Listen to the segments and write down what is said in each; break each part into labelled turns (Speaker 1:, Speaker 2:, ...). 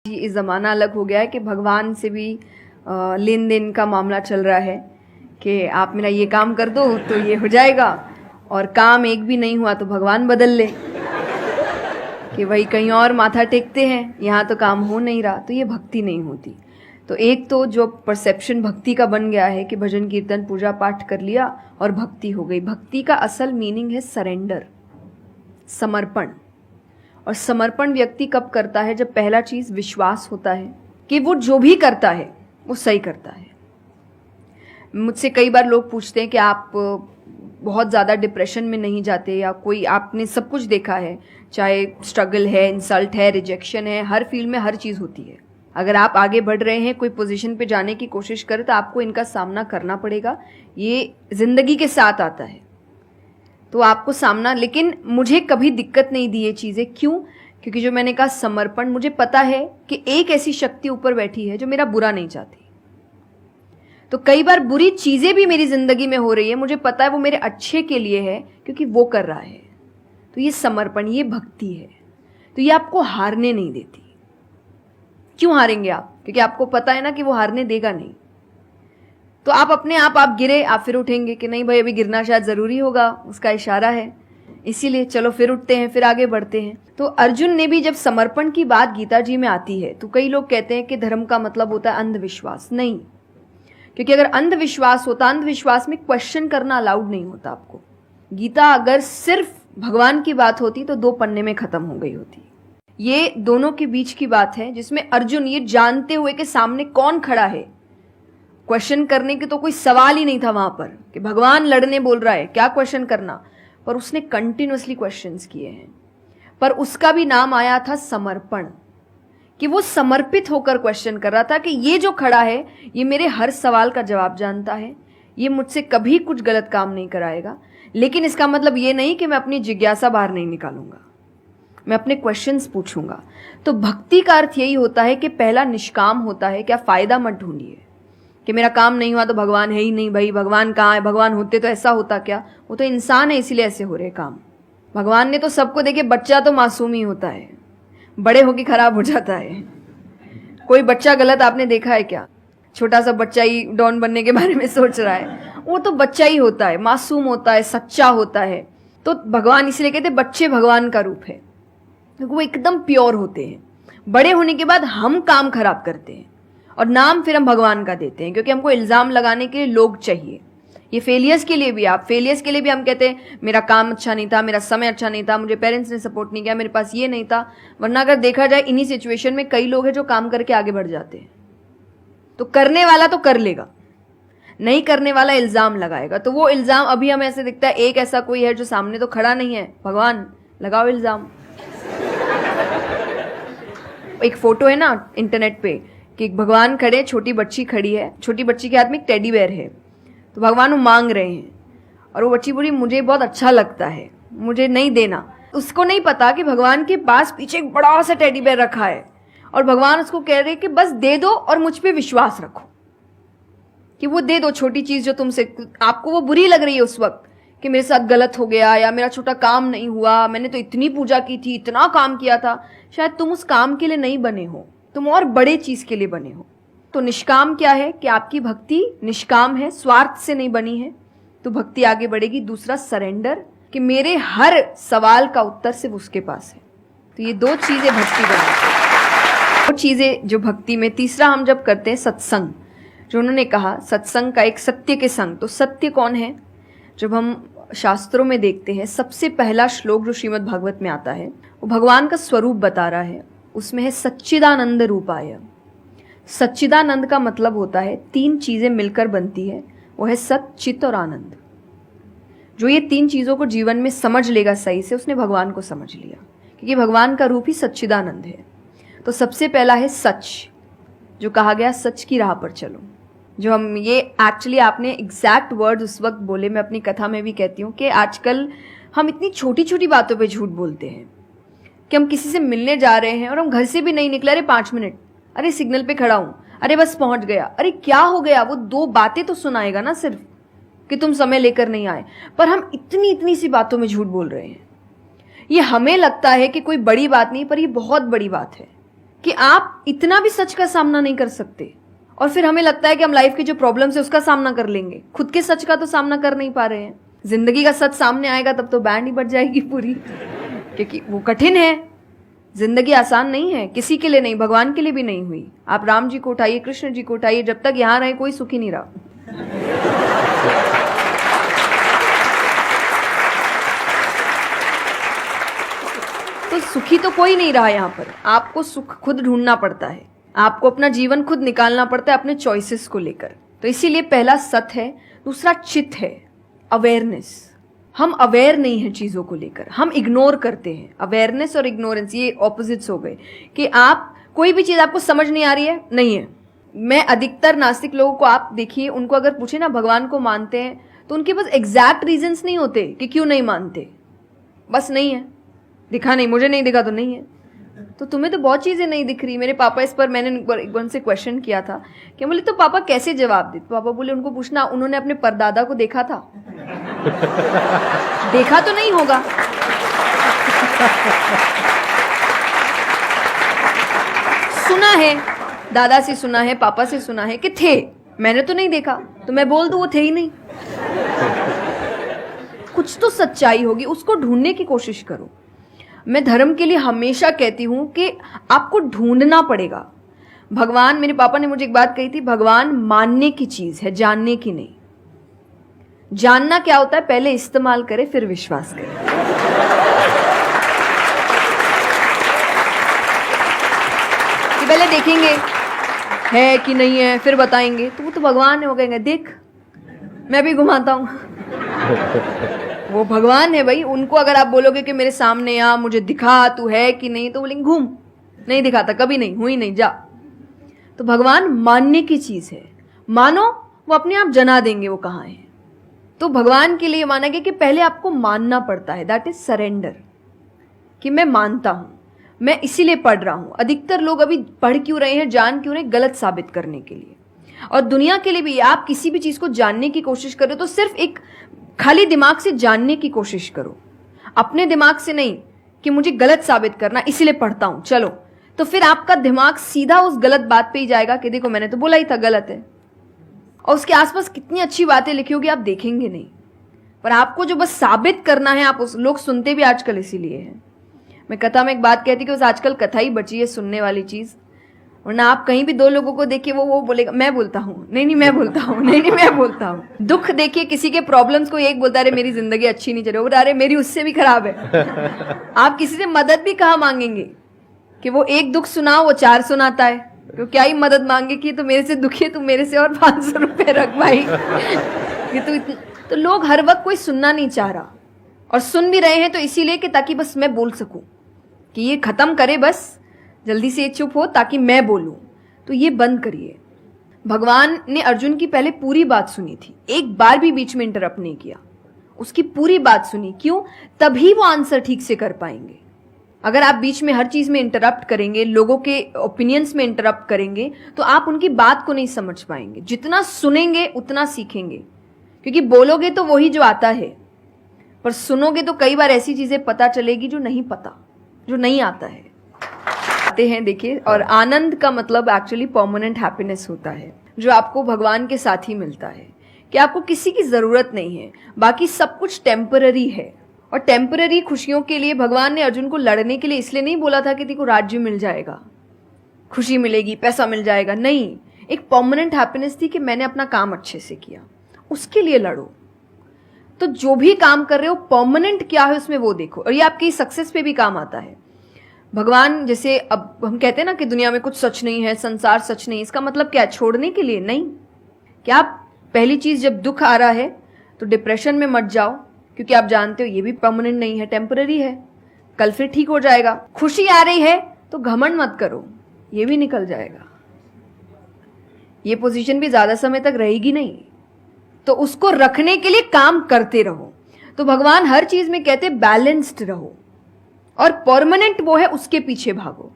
Speaker 1: इस ज़माना अलग हो गया है कि भगवान से भी लेन देन का मामला चल रहा है कि आप मेरा ये काम कर दो तो ये हो जाएगा, और काम एक भी नहीं हुआ तो भगवान बदल ले कि वही कहीं और माथा टेकते हैं, यहाँ तो काम हो नहीं रहा। तो ये भक्ति नहीं होती। तो एक तो जो परसेप्शन भक्ति का बन गया है कि भजन कीर्तन पूजा पाठ कर लिया और भक्ति हो गई। भक्ति का असल मीनिंग है सरेंडर, समर्पण। और समर्पण व्यक्ति कब करता है? जब पहला चीज विश्वास होता है कि वो जो भी करता है वो सही करता है। मुझसे कई बार लोग पूछते हैं कि आप बहुत ज़्यादा डिप्रेशन में नहीं जाते, या कोई आपने सब कुछ देखा है, चाहे स्ट्रगल है, इंसल्ट है, रिजेक्शन है, हर फील्ड में हर चीज़ होती है। अगर आप आगे बढ़ रहे हैं, कोई पोजीशन पे जाने की कोशिश करें, तो आपको इनका सामना करना पड़ेगा। ये जिंदगी के साथ आता है, तो आपको सामना। लेकिन मुझे कभी दिक्कत नहीं दी ये चीज़ें। क्यों? क्योंकि जो मैंने कहा समर्पण, मुझे पता है कि एक ऐसी शक्ति ऊपर बैठी है जो मेरा बुरा नहीं चाहती। तो कई बार बुरी चीज़ें भी मेरी ज़िंदगी में हो रही है, मुझे पता है वो मेरे अच्छे के लिए है, क्योंकि वो कर रहा है। तो ये समर्पण, ये भक्ति है। तो ये आपको हारने नहीं देती। क्यों हारेंगे आप? क्योंकि आपको पता है ना कि वो हारने देगा नहीं। तो आप अपने आप गिरे, आप फिर उठेंगे कि नहीं भाई अभी गिरना शायद ज़रूरी होगा, उसका इशारा है, इसीलिए चलो फिर उठते हैं, फिर आगे बढ़ते हैं। तो अर्जुन ने भी, जब समर्पण की बात गीता जी में आती है, तो कई लोग कहते हैं कि धर्म का मतलब होता है अंधविश्वास। नहीं, क्योंकि अगर अंधविश्वास होता, अंधविश्वास में क्वेश्चन करना अलाउड नहीं होता आपको। गीता अगर सिर्फ भगवान की बात होती तो 2 पन्ने में खत्म हो गई होती। ये दोनों के बीच की बात है, जिसमें अर्जुन ये जानते हुए कि सामने कौन खड़ा है, क्वेश्चन करने की तो कोई सवाल ही नहीं था वहां पर कि भगवान लड़ने बोल रहा है, क्या क्वेश्चन करना। पर उसने कंटिन्यूअसली क्वेश्चंस किए हैं। पर उसका भी नाम आया था समर्पण, कि वो समर्पित होकर क्वेश्चन कर रहा था कि ये जो खड़ा है ये मेरे हर सवाल का जवाब जानता है, ये मुझसे कभी कुछ गलत काम नहीं कराएगा। लेकिन इसका मतलब ये नहीं कि मैं अपनी जिज्ञासा बाहर नहीं निकालूंगा, मैं अपने क्वेश्चंस पूछूंगा। तो भक्ति का अर्थ यही होता है कि पहला निष्काम होता है। क्या फायदा मत ढूंढिए कि मेरा काम नहीं हुआ तो भगवान है ही नहीं। भाई भगवान कहाँ है? भगवान होते तो ऐसा होता क्या? वो तो इंसान है, इसीलिए ऐसे हो रहे काम। भगवान ने तो सबको देखे, बच्चा तो मासूम ही होता है, बड़े होके खराब हो जाता है। कोई बच्चा गलत आपने देखा है क्या? छोटा सा बच्चा ही डॉन बनने के बारे में सोच रहा है, वो तो बच्चा ही होता है, मासूम होता है, सच्चा होता है। तो भगवान इसलिए कहते बच्चे भगवान का रूप है, क्योंकि वो एकदम प्योर होते हैं। बड़े होने के बाद हम काम खराब करते हैं और नाम फिर हम भगवान का देते हैं, क्योंकि हमको इल्जाम लगाने के लिए लोग चाहिए। ये फेलियर्स के लिए भी, आप फेलियर्स के लिए भी हम कहते हैं मेरा काम अच्छा नहीं था, मेरा समय अच्छा नहीं था, मुझे पेरेंट्स ने सपोर्ट नहीं किया, मेरे पास ये नहीं था। वरना अगर देखा जाए इन्हीं सिचुएशन में कई लोग हैं जो काम करके आगे बढ़ जाते हैं। तो करने वाला तो कर लेगा, नहीं करने वाला इल्जाम लगाएगा। तो वो इल्जाम अभी हमें ऐसे दिखता है, एक ऐसा कोई है जो सामने तो खड़ा नहीं है, भगवान लगाओ इल्जाम। एक फोटो है ना इंटरनेट पे कि भगवान खड़े, छोटी बच्ची खड़ी है, छोटी बच्ची के हाथ में एक टेडी बेयर है। तो भगवान वो मांग रहे हैं और वो बच्ची बोली मुझे बहुत अच्छा लगता है, मुझे नहीं देना। उसको नहीं पता कि भगवान के पास पीछे एक बड़ा सा टेडी बेयर रखा है और भगवान उसको कह रहे कि बस दे दो और मुझ पे विश्वास रखो कि वो दे दो छोटी चीज जो तुमसे, आपको वो बुरी लग रही है उस वक्त कि मेरे साथ गलत हो गया या मेरा छोटा काम नहीं हुआ, मैंने तो इतनी पूजा की थी, इतना काम किया था। शायद तुम उस काम के लिए नहीं बने हो, तुम और बड़े चीज के लिए बने हो। तो निष्काम क्या है कि आपकी भक्ति निष्काम है, स्वार्थ से नहीं बनी है, तो भक्ति आगे बढ़ेगी। दूसरा सरेंडर, कि मेरे हर सवाल का उत्तर सिर्फ उसके पास है। तो ये 2 चीजें भक्ति बनाती है, 2 चीजें जो भक्ति में। तीसरा हम जब करते हैं सत्संग, जो उन्होंने कहा सत्संग का एक सत्य के संग। तो सत्य कौन है? जब हम शास्त्रों में देखते हैं, सबसे पहला श्लोक जो श्रीमद् भागवत में आता है वो भगवान का स्वरूप बता रहा है। उसमें है सच्चिदानंद रूपाय। सच्चिदानंद का मतलब होता है 3 चीजें मिलकर बनती है, वो है सत, चित और आनंद। जो ये 3 चीजों को जीवन में समझ लेगा सही से, उसने भगवान को समझ लिया, क्योंकि भगवान का रूप ही सच्चिदानंद है। तो सबसे पहला है सच, जो कहा गया सच की राह पर चलो। जो हम ये एक्चुअली आपने एग्जैक्ट वर्ड उस वक्त बोले, मैं अपनी कथा में भी कहती हूँ कि आजकल हम इतनी छोटी छोटी बातों पे झूठ बोलते हैं कि हम किसी से मिलने जा रहे हैं और हम घर से भी नहीं निकले, अरे 5 मिनट, अरे सिग्नल पे खड़ा हूँ, अरे बस पहुंच गया, अरे क्या हो गया। वो 2 बातें तो सुनाएगा ना सिर्फ कि तुम समय लेकर नहीं आए, पर हम इतनी इतनी सी बातों में झूठ बोल रहे हैं। ये हमें लगता है कि कोई बड़ी बात नहीं, पर ये बहुत बड़ी बात है कि आप इतना भी सच का सामना नहीं कर सकते, और फिर हमें लगता है कि हम लाइफ के जो प्रॉब्लम्स है उसका सामना कर लेंगे, खुद के सच का तो सामना कर नहीं पा रहे हैं। जिंदगी का सच सामने आएगा तब तो बैंड ही बज जाएगी पूरी, क्योंकि वो कठिन है। जिंदगी आसान नहीं है, किसी के लिए नहीं, भगवान के लिए भी नहीं हुई। आप राम जी को उठाइए, कृष्ण जी को उठाइए, जब तक यहां रहे कोई सुखी नहीं रहा। तो सुखी तो कोई नहीं रहा यहां पर। आपको सुख खुद ढूंढना पड़ता है, आपको अपना जीवन खुद निकालना पड़ता है अपने चॉइसेस को लेकर। तो इसीलिए पहला सत है। दूसरा चित है, अवेयरनेस। हम अवेयर नहीं है चीजों को लेकर, हम इग्नोर करते हैं। अवेयरनेस और इग्नोरेंस ये ऑपोजिट्स हो गए, कि आप कोई भी चीज आपको समझ नहीं आ रही है, नहीं है। मैं अधिकतर नास्तिक लोगों को आप देखिए, उनको अगर पूछे ना भगवान को मानते हैं, तो उनके पास एग्जैक्ट रीजंस नहीं होते कि क्यों नहीं मानते। बस नहीं है, दिखा नहीं, मुझे नहीं दिखा तो नहीं है। तो तुम्हें तो बहुत चीजें नहीं दिख रही। मेरे पापा इस पर मैंने एक बार उनसे क्वेश्चन किया था कि बोले तो पापा कैसे जवाब दे। पापा बोले उनको पूछना उन्होंने अपने परदादा को देखा था। देखा तो नहीं होगा, सुना है, दादा से सुना है, पापा से सुना है कि थे, मैंने तो नहीं देखा, तो मैं बोल दूं वो थे ही नहीं। कुछ तो सच्चाई होगी, उसको ढूंढने की कोशिश करो। मैं धर्म के लिए हमेशा कहती हूं कि आपको ढूंढना पड़ेगा। भगवान, मेरे पापा ने मुझे एक बात कही थी, भगवान मानने की चीज है, जानने की नहीं। जानना क्या होता है, पहले इस्तेमाल करे फिर विश्वास करे। कि पहले देखेंगे है कि नहीं है, फिर बताएंगे। तो वो तो भगवान है, वो कहेंगे देख मैं भी घुमाता हूं। वो भगवान है भाई। उनको अगर आप बोलोगे कि मेरे सामने आ, मुझे दिखा तू है कि नहीं, तो बोलेंगे घूम, नहीं दिखाता, कभी नहीं हुई, नहीं जा। तो भगवान मानने की चीज है, मानो वो अपने आप जना देंगे वो कहाँ है। तो भगवान के लिए माना गया कि पहले आपको मानना पड़ता है, दैट इज सरेंडर, कि मैं मानता हूं, मैं इसीलिए पढ़ रहा हूं। अधिकतर लोग अभी पढ़ क्यों रहे हैं, जान क्यों रहे, गलत साबित करने के लिए। और दुनिया के लिए भी, आप किसी भी चीज को जानने की कोशिश करो तो सिर्फ एक खाली दिमाग से जानने की कोशिश करो, अपने दिमाग से नहीं कि मुझे गलत साबित करना इसीलिए पढ़ता हूं चलो। तो फिर आपका दिमाग सीधा उस गलत बात पे ही जाएगा कि देखो मैंने तो बोला ही था गलत है। और उसके आसपास कितनी अच्छी बातें लिखी होगी आप देखेंगे नहीं, पर आपको जो बस साबित करना है, आप उस लोग सुनते भी आजकल इसीलिए है। मैं कथा में एक बात कहती कि उस आजकल कथा ही बची है सुनने वाली चीज, वरना आप कहीं भी दो लोगों को देखिए वो बोलेगा मैं बोलता हूँ, नहीं मैं बोलता हूँ, नहीं मैं बोलता हूँ। दुख देखिए किसी के, प्रॉब्लम्स को एक बोलता है अरे मेरी जिंदगी अच्छी नहीं चल रही, अरे मेरी उससे भी खराब है। आप किसी से मदद भी कहाँ मांगेंगे कि वो एक दुख सुनाओ वो 4 सुनाता है, तो क्या ही मदद मांगे कि तो मेरे से दुखी है, तू मेरे से और 500 रुपए रख भाई। ये तो लोग हर वक्त कोई सुनना नहीं चाह रहा, और सुन भी रहे हैं तो इसीलिए कि ताकि बस मैं बोल सकूं, कि ये खत्म करे बस जल्दी से चुप हो ताकि मैं बोलूं। तो ये बंद करिए। भगवान ने अर्जुन की पहले पूरी बात सुनी थी, एक बार भी बीच में इंटरप्ट नहीं किया, उसकी पूरी बात सुनी। क्यों? तभी वो आंसर ठीक से कर पाएंगे। अगर आप बीच में हर चीज में इंटरप्ट करेंगे, लोगों के ओपिनियंस में इंटरप्ट करेंगे, तो आप उनकी बात को नहीं समझ पाएंगे। जितना सुनेंगे उतना सीखेंगे, क्योंकि बोलोगे तो वही जो आता है, पर सुनोगे तो कई बार ऐसी चीजें पता चलेगी जो नहीं पता, जो नहीं आता है। आते हैं देखिए, और आनंद का मतलब एक्चुअली परमानेंट हैप्पीनेस होता है, जो आपको भगवान के साथ ही मिलता है, कि आपको किसी की जरूरत नहीं है, बाकी सब कुछ टेम्पररी है। और टेम्पररी खुशियों के लिए भगवान ने अर्जुन को लड़ने के लिए इसलिए नहीं बोला था कि तेको राज्य मिल जाएगा, खुशी मिलेगी, पैसा मिल जाएगा, नहीं। एक परमानेंट हैप्पीनेस थी कि मैंने अपना काम अच्छे से किया, उसके लिए लड़ो। तो जो भी काम कर रहे हो परमानेंट क्या है उसमें वो देखो, और ये आपकी सक्सेस पे भी काम आता है। भगवान जैसे अब हम कहते हैं ना कि दुनिया में कुछ सच नहीं है, संसार सच नहीं, इसका मतलब क्या? छोड़ने के लिए नहीं। क्या आप पहली चीज, जब दुख आ रहा है तो डिप्रेशन में मत जाओ, क्योंकि आप जानते हो ये भी परमानेंट नहीं है, टेम्पररी है, कल फिर ठीक हो जाएगा। खुशी आ रही है तो घमंड मत करो, ये भी निकल जाएगा, ये पोजीशन भी ज्यादा समय तक रहेगी नहीं, तो उसको रखने के लिए काम करते रहो। तो भगवान हर चीज में कहते बैलेंस्ड रहो, और परमानेंट वो है उसके पीछे भागो।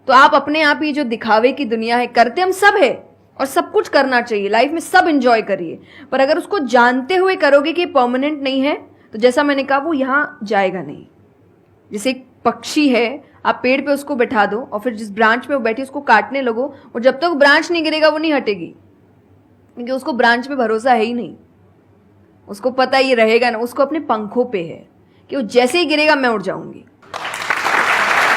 Speaker 1: तो आप अपने आप ही जो दिखावे की दुनिया है, करते हम सब है और सब कुछ करना चाहिए लाइफ में, सब एंजॉय करिए, पर अगर उसको जानते हुए करोगे कि परमानेंट नहीं है, तो जैसा मैंने कहा वो यहां जाएगा नहीं। जैसे एक पक्षी है, आप पेड़ पे उसको बैठा दो और फिर जिस ब्रांच में वो बैठी उसको काटने लगो, और जब तक ब्रांच नहीं गिरेगा वो नहीं हटेगी, क्योंकि उसको ब्रांच पे भरोसा है ही नहीं। उसको पता ये रहेगा ना, उसको अपने पंखों पे है कि वो जैसे ही गिरेगा मैं उड़ जाऊंगी।